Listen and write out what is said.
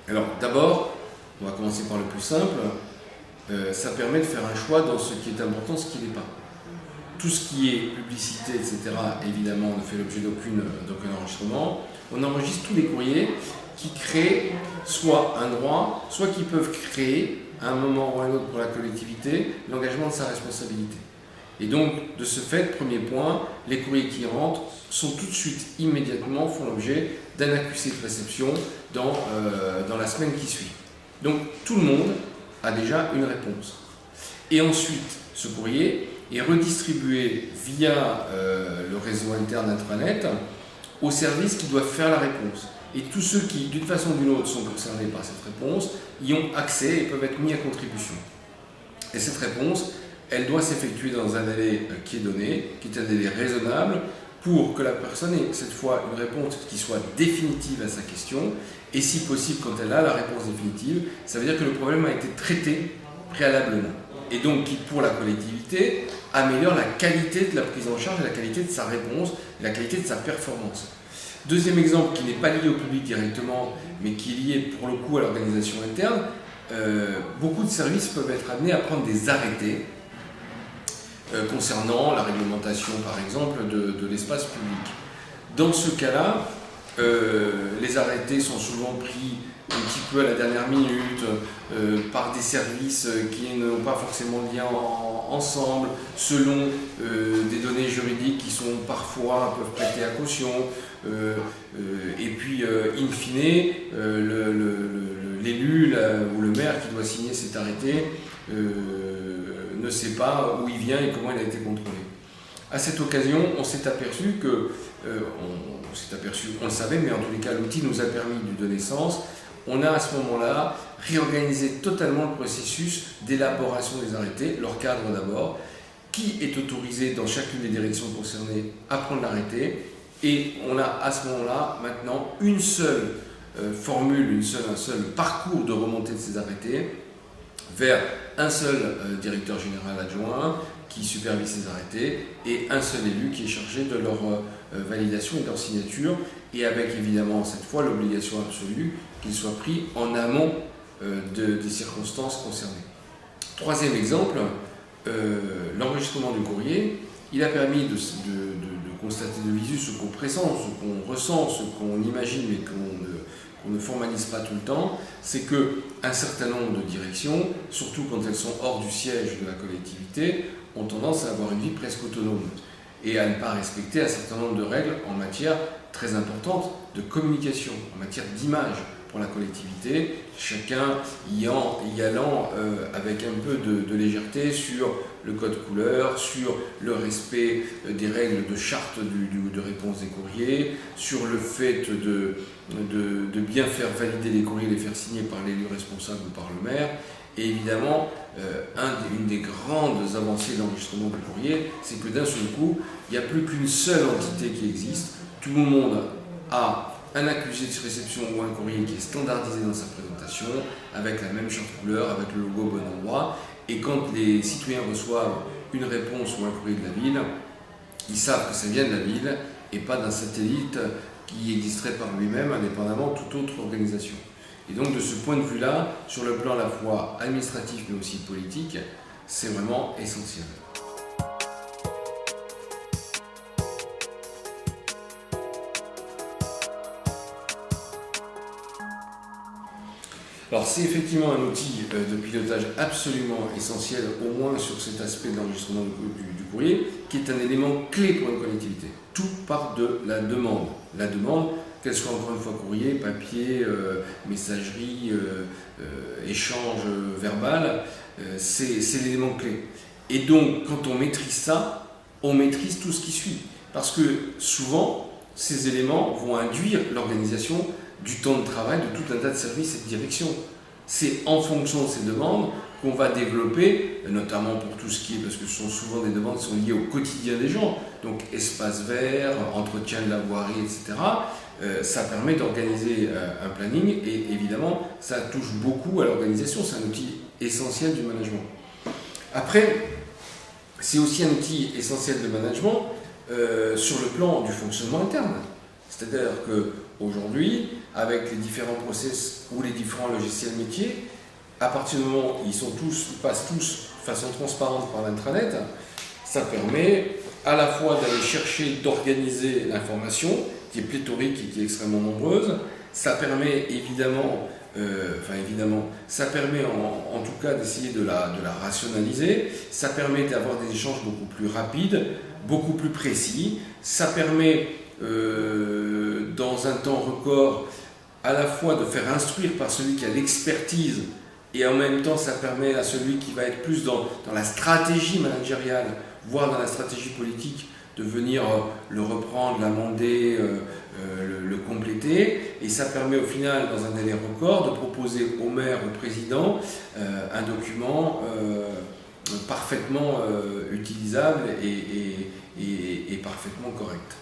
Alors d'abord, on va commencer par le plus simple, ça permet de faire un choix dans ce qui est important, ce qui n'est pas. Tout ce qui est publicité, etc., évidemment, ne fait l'objet d'aucun enregistrement. On enregistre tous les courriers qui créent soit un droit, soit qui peuvent créer, à un moment ou à un autre pour la collectivité, l'engagement de sa responsabilité. Et donc, de ce fait, premier point, les courriers qui rentrent sont tout de suite, immédiatement, font l'objet d'un accusé de réception dans la semaine qui suit. Donc, tout le monde a déjà une réponse. Et ensuite, ce courrier est redistribué via le réseau interne intranet aux services qui doivent faire la réponse. Et tous ceux qui, d'une façon ou d'une autre, sont concernés par cette réponse, y ont accès et peuvent être mis à contribution. Et cette réponse, elle doit s'effectuer dans un délai qui est donné, qui est un délai raisonnable, pour que la personne ait cette fois une réponse qui soit définitive à sa question, et si possible, quand elle a la réponse définitive, ça veut dire que le problème a été traité préalablement. Et donc qui, pour la collectivité, améliore la qualité de la prise en charge, la qualité de sa réponse, la qualité de sa performance. Deuxième exemple qui n'est pas lié au public directement, mais qui est lié pour le coup à l'organisation interne, beaucoup de services peuvent être amenés à prendre des arrêtés concernant la réglementation, par exemple, de l'espace public. Dans ce cas-là, les arrêtés sont souvent pris un petit peu à la dernière minute, par des services qui n'ont pas forcément de lien ensemble, selon des données juridiques qui sont parfois peuvent prêter à caution, et puis in fine, l'élu ou le maire qui doit signer cet arrêté ne sait pas où il vient et comment il a été contrôlé. À cette occasion, on s'est aperçu que, on le savait, mais en tous les cas, l'outil nous a permis de lui donner sens. On a à ce moment-là réorganisé totalement le processus d'élaboration des arrêtés, leur cadre d'abord, qui est autorisé dans chacune des directions concernées à prendre l'arrêté, et on a à ce moment-là maintenant une seule formule, un seul parcours de remontée de ces arrêtés vers un seul directeur général adjoint qui supervise ces arrêtés et un seul élu qui est chargé de leur validation et de leur signature, et avec évidemment cette fois l'obligation absolue qu'ils soient pris en amont des circonstances concernées. Troisième exemple, l'enregistrement du courrier, il a permis de constater de visu ce qu'on pressent, ce qu'on ressent, ce qu'on imagine mais qu'on ne formalise pas tout le temps, c'est qu'un certain nombre de directions, surtout quand elles sont hors du siège de la collectivité, ont tendance à avoir une vie presque autonome et à ne pas respecter un certain nombre de règles en matière très importante de communication, en matière d'image pour la collectivité, chacun y allant avec un peu de légèreté sur le code couleur, sur le respect des règles de charte de réponse des courriers, sur le fait de bien faire valider les courriers, les faire signer par l'élu responsable ou par le maire. Et évidemment, une des grandes avancées de l'enregistrement du courrier, c'est que d'un seul coup, il n'y a plus qu'une seule entité qui existe. Tout le monde a un accusé de réception ou un courrier qui est standardisé dans sa présentation, avec la même charte couleur, avec le logo au bon endroit. Et quand les citoyens reçoivent une réponse ou un courrier de la ville, ils savent que ça vient de la ville et pas d'un satellite qui existerait par lui-même, indépendamment de toute autre organisation. Et donc de ce point de vue-là, sur le plan à la fois administratif mais aussi politique, c'est vraiment essentiel. Alors c'est effectivement un outil de pilotage absolument essentiel, au moins sur cet aspect de l'enregistrement du courrier, qui est un élément clé pour une collectivité. Tout part de la demande. La demande, qu'elle soit encore une fois courrier, papier, messagerie, échange verbal, c'est l'élément clé. Et donc quand on maîtrise ça, on maîtrise tout ce qui suit. Parce que souvent, ces éléments vont induire l'organisation du temps de travail de tout un tas de services et de directions. C'est en fonction de ces demandes qu'on va développer, notamment pour tout ce qui est, parce que ce sont souvent des demandes qui sont liées au quotidien des gens, donc espace vert, entretien de la voirie, etc. Ça permet d'organiser un planning et évidemment, ça touche beaucoup à l'organisation, c'est un outil essentiel du management. Après, c'est aussi un outil essentiel de management sur le plan du fonctionnement interne. C'est-à-dire que aujourd'hui, avec les différents process ou les différents logiciels métiers, à partir du moment où ils passent tous de façon transparente par l'intranet, ça permet à la fois d'aller chercher, d'organiser l'information, qui est pléthorique et qui est extrêmement nombreuse. Ça permet évidemment, ça permet en tout cas d'essayer de la rationaliser. Ça permet d'avoir des échanges beaucoup plus rapides, beaucoup plus précis. Ça permet, dans un temps record, à la fois de faire instruire par celui qui a l'expertise, et en même temps ça permet à celui qui va être plus dans la stratégie managériale, voire dans la stratégie politique, de venir le reprendre, l'amender, le compléter. Et ça permet au final, dans un délai record, de proposer au maire, au président, un document parfaitement utilisable et parfaitement correct.